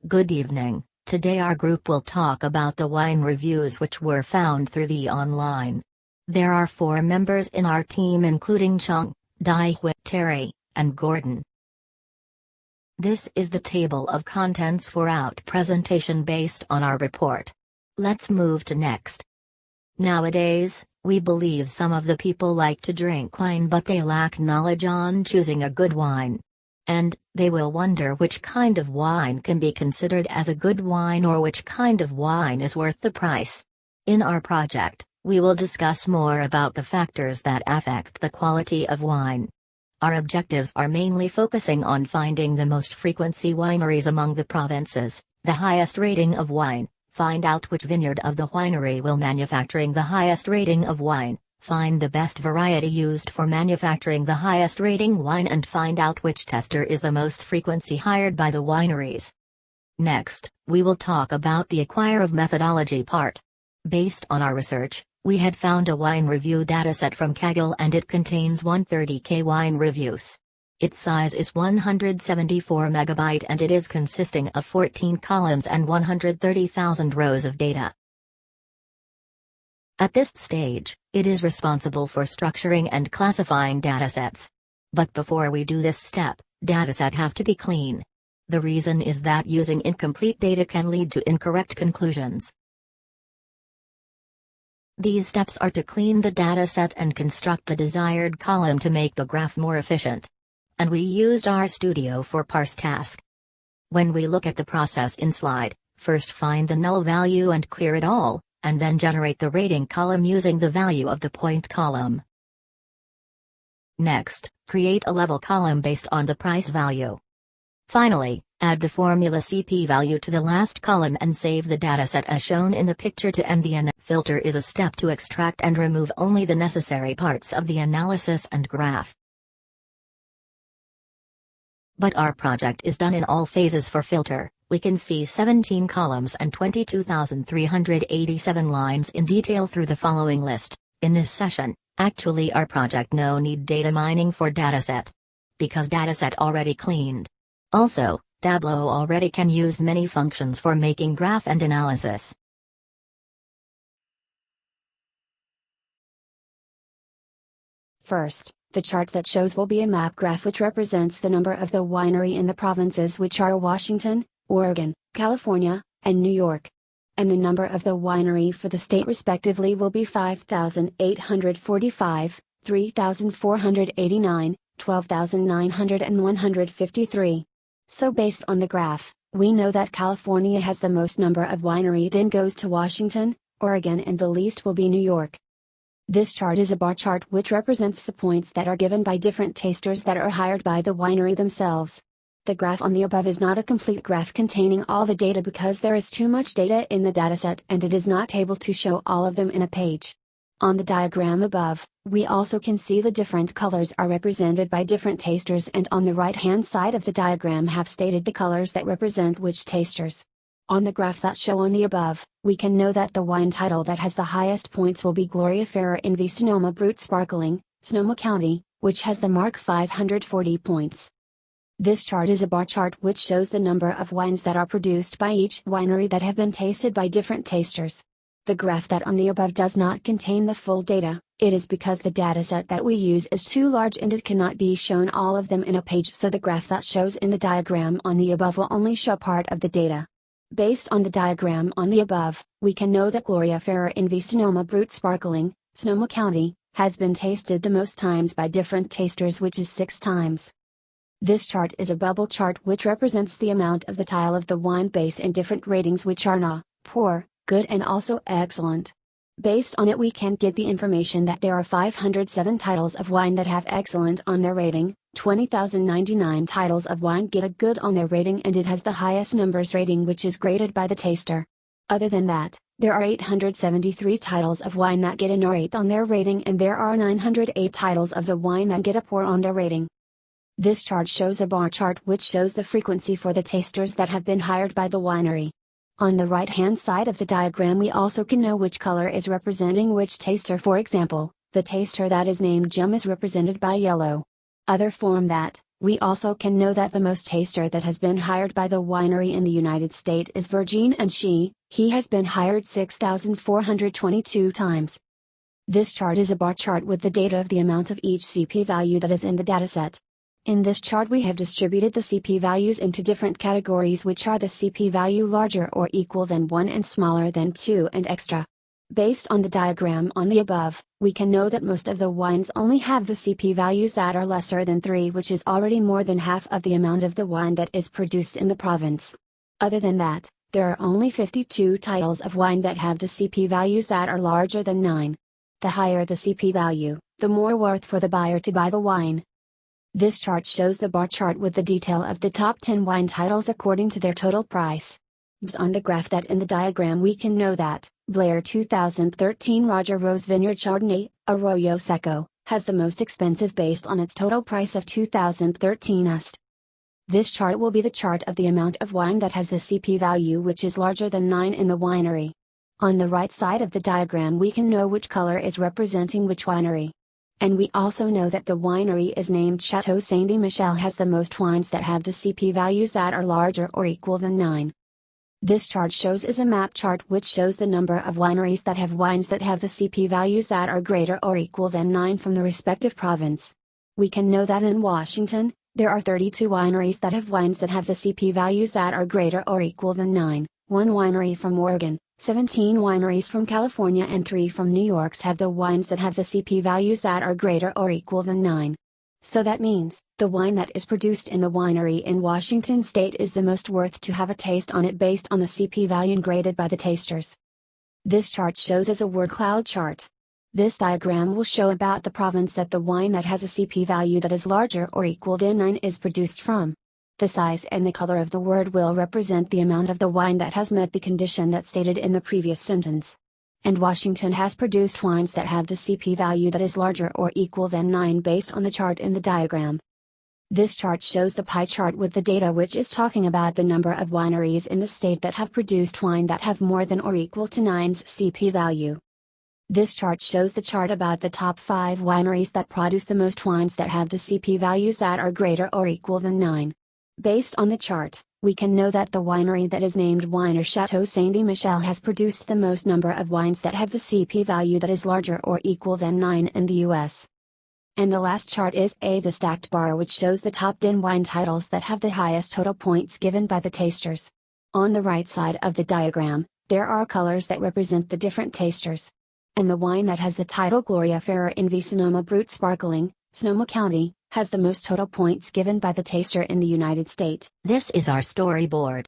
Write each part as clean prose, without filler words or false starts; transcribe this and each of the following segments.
Good evening. Today our group will talk about the wine reviews which were found through the online. There are 4 members in our team including Chung, Dai-Hui, Terry, and Gordon. This is the table of contents for out presentation based on our report. Let's move to next. Nowadays, we believe some of the people like to drink wine but they lack knowledge on choosing a good wine. And, they will wonder which kind of wine can be considered as a good wine or which kind of wine is worth the price. In our project, we will discuss more about the factors that affect the quality of wine. Our objectives are mainly focusing on finding the most frequency wineries among the provinces, the highest rating of wine, find out which vineyard of the winery will manufacturing the highest rating of wine, find the best variety used for manufacturing the highest rating wine and find out which tester is the most frequency hired by the wineries. Next, we will talk about the acquire of methodology part. Based on our research, we had found a wine review dataset from Kaggle and it contains 130k wine reviews. Its size is 174 megabyte and it is consisting of 14 columns and 130,000 rows of data. At this stage, it is responsible for structuring and classifying datasets. But before we do this step, dataset have to be clean. The reason is that using incomplete data can lead to incorrect conclusions. These steps are to clean the dataset and construct the desired column to make the graph more efficient. And we used RStudio for parse task. When we look at the process in slide, first find the null value and clear it all, and then generate the rating column using the value of the point column. Next, create a level column based on the price value. Finally, add the formula CP value to the last column and save the dataset as shown in the picture to end the filter is a step to extract and remove only the necessary parts of the analysis and graph. But our project is done in all phases for filter. We can see 17 columns and 22,387 lines in detail through the following list. In this session, actually our project no need data mining for dataset. Because dataset already cleaned. Also, Tableau already can use many functions for making graph and analysis. First, the chart that shows will be a map graph which represents the number of the winery in the provinces which are Washington, Oregon, California, and New York. And the number of the winery for the state respectively will be 5,845, 3,489, 12,900 and 153. So based on the graph, we know that California has the most number of winery, then goes to Washington, Oregon, and the least will be New York. This chart is a bar chart which represents the points that are given by different tasters that are hired by the winery themselves. The graph on the above is not a complete graph containing all the data because there is too much data in the dataset and it is not able to show all of them in a page. On the diagram above, we also can see the different colors are represented by different tasters and on the right hand side of the diagram have stated the colors that represent which tasters. On the graph that show on the above, we can know that the wine title that has the highest points will be Gloria Ferrer in V Sonoma Brut Sparkling, Sonoma County, which has the mark 540 points. This chart is a bar chart which shows the number of wines that are produced by each winery that have been tasted by different tasters. The graph that on the above does not contain the full data. It is because the dataset that we use is too large and it cannot be shown all of them in a page, so the graph that shows in the diagram on the above will only show part of the data. Based on the diagram on the above, we can know that Gloria Ferrer in V Sonoma Brut Sparkling, Sonoma County, has been tasted the most times by different tasters, which is 6 times. This chart is a bubble chart which represents the amount of the tile of the wine base in different ratings, which are na, poor, good and also excellent. Based on it we can get the information that there are 507 titles of wine that have excellent on their rating, 20,099 titles of wine get a good on their rating, and it has the highest numbers rating which is graded by the taster. Other than that, there are 873 titles of wine that get an or 8 on their rating, and there are 908 titles of the wine that get a poor on their rating. This chart shows a bar chart which shows the frequency for the tasters that have been hired by the winery. On the right hand side of the diagram we also can know which color is representing which taster. For example, the taster that is named Jim is represented by yellow. Other form that, We also can know that the most taster that has been hired by the winery in the United States is Virgin, and he has been hired 6,422 times. This chart is a bar chart with the data of the amount of each CP value that is in the dataset. In this chart we have distributed the CP values into different categories, which are the CP value larger or equal than 1 and smaller than 2 and extra. Based on the diagram on the above, we can know that most of the wines only have the CP values that are lesser than 3, which is already more than half of the amount of the wine that is produced in the province. Other than that, there are only 52 titles of wine that have the CP values that are larger than 9. The higher the CP value, the more worth for the buyer to buy the wine. This chart shows the bar chart with the detail of the top 10 wine titles according to their total price. On the graph that in the diagram we can know that Blair 2013 Roger Rose Vineyard Chardonnay, Arroyo Seco, has the most expensive based on its total price of 2013 est. This chart will be the chart of the amount of wine that has the CP value which is larger than 9 in the winery. On the right side of the diagram we can know which color is representing which winery. And we also know that the winery is named Chateau Saint-Michel has the most wines that have the CP values that are larger or equal than 9. This chart shows is a map chart which shows the number of wineries that have wines that have the CP values that are greater or equal than 9 from the respective province. We can know that in Washington, there are 32 wineries that have wines that have the CP values that are greater or equal than 9, 1 winery from Oregon, 17 wineries from California and 3 from New York have the wines that have the CP values that are greater or equal than 9. So that means, the wine that is produced in the winery in Washington state is the most worth to have a taste on it based on the CP value graded by the tasters. This chart shows as a word cloud chart. This diagram will show about the province that the wine that has a CP value that is larger or equal than 9 is produced from. The size and the color of the word will represent the amount of the wine that has met the condition that stated in the previous sentence. And Washington has produced wines that have the CP value that is larger or equal than 9 based on the chart in the diagram. This chart shows the pie chart with the data which is talking about the number of wineries in the state that have produced wine that have more than or equal to 9's CP value. This chart shows the chart about the top 5 wineries that produce the most wines that have the CP values that are greater or equal than 9. Based on the chart, we can know that the winery that is named Winer Chateau Saint-Michel has produced the most number of wines that have the CP value that is larger or equal than 9 in the US. And the last chart is the stacked bar which shows the top 10 wine titles that have the highest total points given by the tasters. On the right side of the diagram, there are colors that represent the different tasters. And the wine that has the title Gloria Ferrer in V Sonoma Brut Sparkling, Sonoma County, has the most total points given by the taster in the United States. This is our storyboard.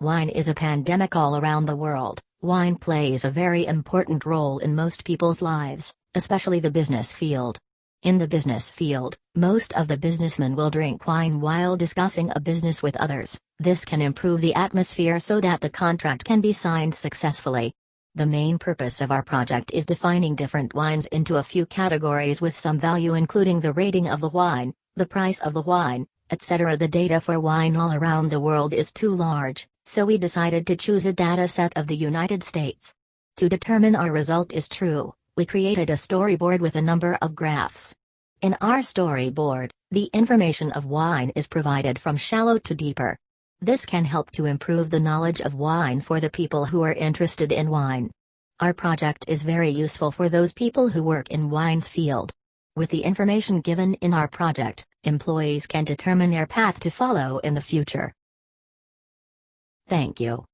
Wine is a pandemic all around the world. Wine plays a very important role in most people's lives, especially the business field. In the business field, most of the businessmen will drink wine while discussing a business with others. This can improve the atmosphere so that the contract can be signed successfully. The main purpose of our project is defining different wines into a few categories with some value, including the rating of the wine, the price of the wine, etc. The data for wine all around the world is too large, so we decided to choose a data set of the United States. To determine our result is true, we created a storyboard with a number of graphs. In our storyboard, the information of wine is provided from shallow to deeper. This can help to improve the knowledge of wine for the people who are interested in wine. Our project is very useful for those people who work in wine's field. With the information given in our project, employees can determine their path to follow in the future. Thank you.